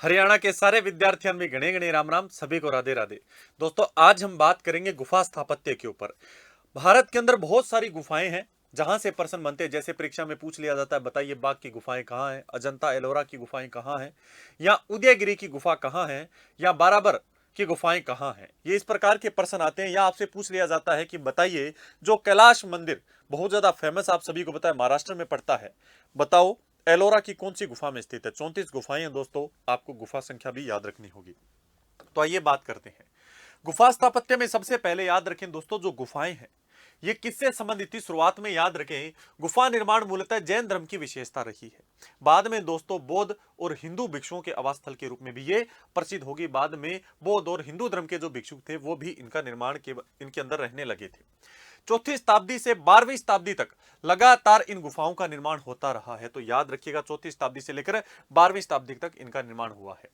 हरियाणा के सारे विद्यार्थियों में गणे गणे राम राम, सभी को राधे राधे। दोस्तों, आज हम बात करेंगे गुफा स्थापत्य के ऊपर। भारत के अंदर बहुत सारी गुफाएं हैं जहां से प्रश्न बनते हैं। जैसे परीक्षा में पूछ लिया जाता है, बताइए बाघ की गुफाएं कहाँ हैं, अजंता एलोरा की गुफाएं कहाँ हैं, या उदयगिरी की गुफा कहाँ है, या बाराबर की गुफाएं कहाँ हैं। ये इस प्रकार के प्रश्न आते हैं। या आपसे पूछ लिया जाता है कि बताइए जो कैलाश मंदिर बहुत ज्यादा फेमस, आप सभी को पता है, महाराष्ट्र में पड़ता है, बताओ एलोरा की कौन सी गुफा में स्थित है। 34 गुफाएं हैं दोस्तों, आपको गुफा संख्या भी याद रखनी होगी। तो आइए बात करते हैं गुफा स्थापत्य में। सबसे पहले याद रखें दोस्तों, जो गुफाएं हैं ये किससे संबंधित थी। शुरुआत में याद रखें, गुफा निर्माण मूलतः जैन धर्म की विशेषता रही है। बाद में दोस्तों बौद्ध और हिंदू भिक्षुओं के आवास स्थल के रूप में भी ये प्रसिद्ध होगी। बाद में बौद्ध और हिंदू धर्म के जो भिक्षुक थे वो भी इनका निर्माण के इनके अंदर रहने लगे थे। चौथी शताब्दी से 12वीं शताब्दी तक लगातार इन गुफाओं का निर्माण होता रहा है। तो याद रखिएगा, चौथी शताब्दी से लेकर 12वीं शताब्दी तक इनका निर्माण हुआ है।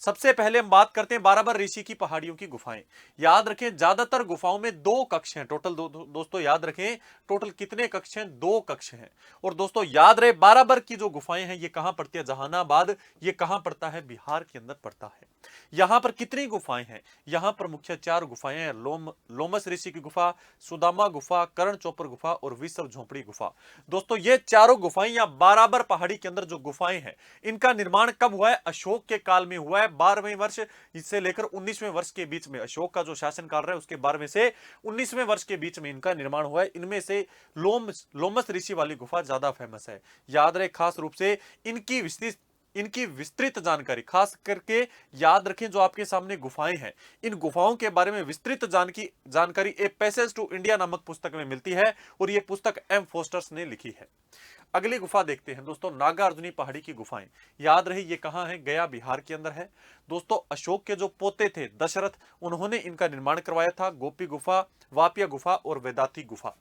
सबसे पहले हम बात करते हैं बाराबर ऋषि की पहाड़ियों की गुफाएं। याद रखें, ज्यादातर गुफाओं में दो कक्ष हैं टोटल। दोस्तों याद रखें, टोटल कितने कक्ष हैं? दो कक्ष हैं। और दोस्तों याद रहे, बाराबर की जो गुफाएं हैं ये कहां पड़ती है? जहानाबाद। ये कहां पड़ता है? बिहार के अंदर पड़ता है। यहां पर कितनी गुफाएं हैं? यहां पर मुख्य 4 गुफाएं हैं। लोमस ऋषि की गुफा, सुदामा गुफा, कर्ण चोपर गुफा और विश्व झोपड़ी गुफा। दोस्तों ये चारों गुफाएं या बाराबर पहाड़ी के अंदर जो गुफाएं हैं, इनका निर्माण कब हुआ है? अशोक के काल में हुआ है। 12वें वर्ष इससे लेकर 19वें वर्ष के बीच में, अशोक का जो शासन काल रहा है उसके 12वें से 19वें वर्ष के बीच में इनका निर्माण हुआ है। इनमें से लोमस ऋषि वाली गुफा ज्यादा फेमस है। याद रहे, खास रूप से इनकी विस्तृत जानकारी, खास करके याद रखें, जो आपके सामने गुफाएं हैं, इन गुफाओं के बारे में विस्तृत जानकारी ए पैसेज टू इंडिया नामक पुस्तक में मिलती है, और यह पुस्तक एम फोस्टर्स ने लिखी है। अगली गुफा देखते हैं दोस्तों, नागार्जुनी पहाड़ी की गुफाएं। याद रहे ये कहां है? गया बिहार के अंदर है। दोस्तों अशोक के जो पोते थे दशरथ, उन्होंने इनका निर्माण करवाया था। गोपी गुफा, वापिया गुफा और वेदाती गुफा।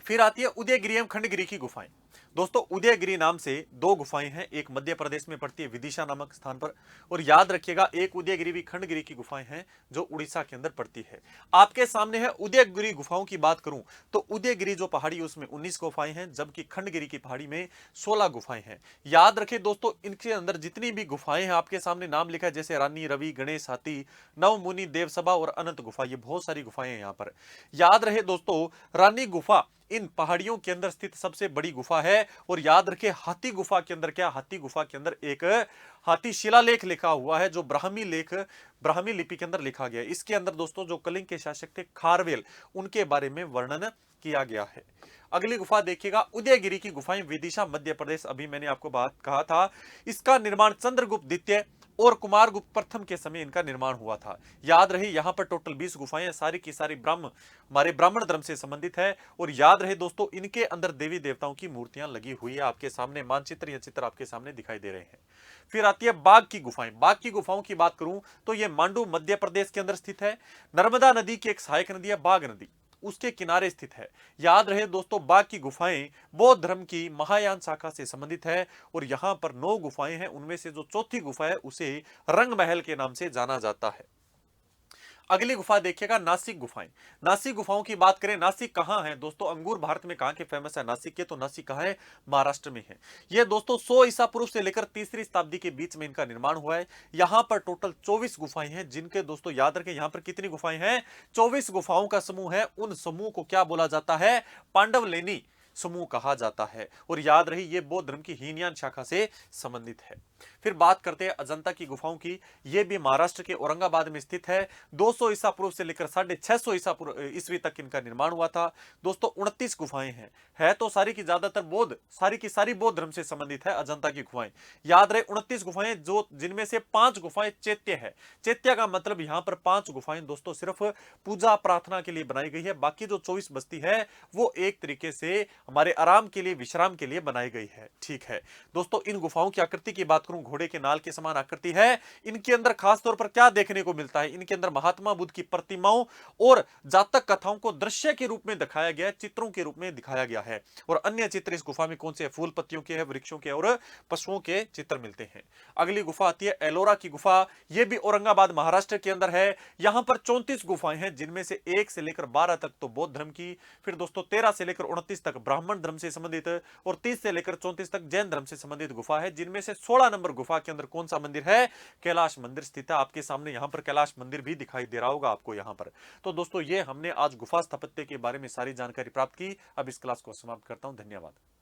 फिर आती है उदयगिरी एवं खंडगिरी की गुफाएं। दोस्तों उदयगिरी नाम से दो गुफाएं हैं, एक मध्य प्रदेश में पड़ती है विदिशा नामक स्थान पर, और याद रखिएगा एक उदयगिरी भी खंडगिरी की गुफाएं हैं जो उड़ीसा के अंदर पड़ती है। आपके सामने है उदयगिरी गुफाओं की बात करूं तो उदयगिरी जो पहाड़ी है उसमें 19 गुफाएं हैं, जबकि खंडगिरी की पहाड़ी में 16 गुफाएं हैं। याद रखें दोस्तों, इनके अंदर जितनी भी गुफाएं हैं आपके सामने नाम लिखा है, जैसे रानी, रवि, गणेश, हाथी, नवमुनि, देवसभा और अनंत गुफा। ये बहुत सारी गुफाएं हैं यहाँ पर। याद रहे दोस्तों, रानी गुफा इन पहाड़ियों के अंदर स्थित सबसे बड़ी गुफा है। और याद रखें, हाथी गुफा के अंदर क्या? हाथी गुफा के अंदर एक हाथी शिलालेख लिखा हुआ है, जो ब्राह्मी लिपि के अंदर लिखा गया है। इसके अंदर दोस्तों जो कलिंग के शासक थे खारवेल, उनके बारे में वर्णन किया गया है। अगली गुफा देखिएगा, उदयगिरी की गुफाएं, विदिशा मध्य प्रदेश। अभी मैंने आपको बात कहा था, इसका निर्माण चंद्रगुप्त द्वितीय और कुमारगुप्त प्रथम के समय इनका निर्माण हुआ था। याद रहे यहां पर टोटल 20 गुफाएं हैं, सारी की सारी हमारे ब्राह्मण धर्म से संबंधित है। और याद रहे दोस्तों, इनके अंदर देवी देवताओं की मूर्तियां लगी हुई है। आपके सामने मानचित्र या चित्र आपके सामने दिखाई दे रहे हैं। फिर आती है बाघ की गुफाएं। बाघ की गुफाओं की बात करूं तो यह मांडू मध्य प्रदेश के अंदर स्थित है। नर्मदा नदी की एक सहायक नदी है बाघ नदी, उसके किनारे स्थित है। याद रहे दोस्तों, बाघ की गुफाएं बौद्ध धर्म की महायान शाखा से संबंधित है। और यहां पर 9 गुफाएं हैं, उनमें से जो चौथी गुफा है उसे रंग महल के नाम से जाना जाता है। अगली गुफा देखिएगा, नासिक गुफाएं। नासिक गुफाओं की बात करें, नासिक कहां है दोस्तों? अंगूर भारत में कहां के फेमस है? नासिक के। तो नासिक कहां है? महाराष्ट्र में है। यह दोस्तों 100 ईसा पूर्व से लेकर तीसरी शताब्दी के बीच में इनका निर्माण हुआ है। यहां पर टोटल 24 गुफाएं हैं, जिनके दोस्तों याद रखें, यहां पर कितनी गुफाएं हैं? 24 गुफाओं का समूह है। उन समूह को क्या बोला जाता है? पांडवलेनी समूह कहा जाता है। और याद रही ये बौद्ध धर्म की हीनयान शाखा से संबंधित है। फिर बात करते हैं अजंता की गुफाओं की। यह भी महाराष्ट्र के औरंगाबाद में स्थित है। 200 ईसा पूर्व से लेकर 650 ईस्वी तक इनका निर्माण हुआ था। दोस्तों 29 गुफाएं हैं, है तो सारी की ज्यादातर सारी की सारी बौद्ध धर्म से संबंधित है अजंता की गुफाएं। याद रहे 29 गुफाएं, जो जिनमें से 5 गुफाएं चैत्य है। चैत्य का मतलब यहां पर 5 गुफाएं दोस्तों सिर्फ पूजा प्रार्थना के लिए बनाई गई है। बाकी जो 24 बस्ती है वो एक तरीके से हमारे आराम के लिए, विश्राम के लिए बनाई गई है। ठीक है दोस्तों, इन गुफाओं की आकृति की बात करूं, घोड़े के नाल के समान आकृति है। इनके अंदर खास तौर पर क्या देखने को मिलता है? इनके अंदर महात्मा बुद्ध की प्रतिमाओं और जातक कथाओं को दृश्य के रूप में दिखाया गया है, चित्रों के रूप में दिखाया गया है। और अन्य चित्र इस गुफा में कौन से? फूल पत्तियों के है, वृक्षों के और पशुओं के चित्र मिलते हैं। अगली गुफा आती है एलोरा की गुफा। यह भी औरंगाबाद महाराष्ट्र के अंदर है। यहां पर 34 गुफाएं हैं, जिनमें से 1 से लेकर 12 तक तो बौद्ध धर्म की, फिर दोस्तों 13 से लेकर 29 तक ब्राह्मण ब्राह्मण धर्म से संबंधित और 30 से लेकर 34 तक जैन धर्म से संबंधित गुफा है, जिनमें से 16 नंबर गुफा के अंदर कौन सा मंदिर है? कैलाश मंदिर स्थित है। आपके सामने यहाँ पर कैलाश मंदिर भी दिखाई दे रहा होगा आपको यहाँ पर। तो दोस्तों ये हमने आज गुफा स्थापत्य के बारे में सारी जानकारी प्राप्त की। अब इस क्लास को समाप्त करता हूँ। धन्यवाद।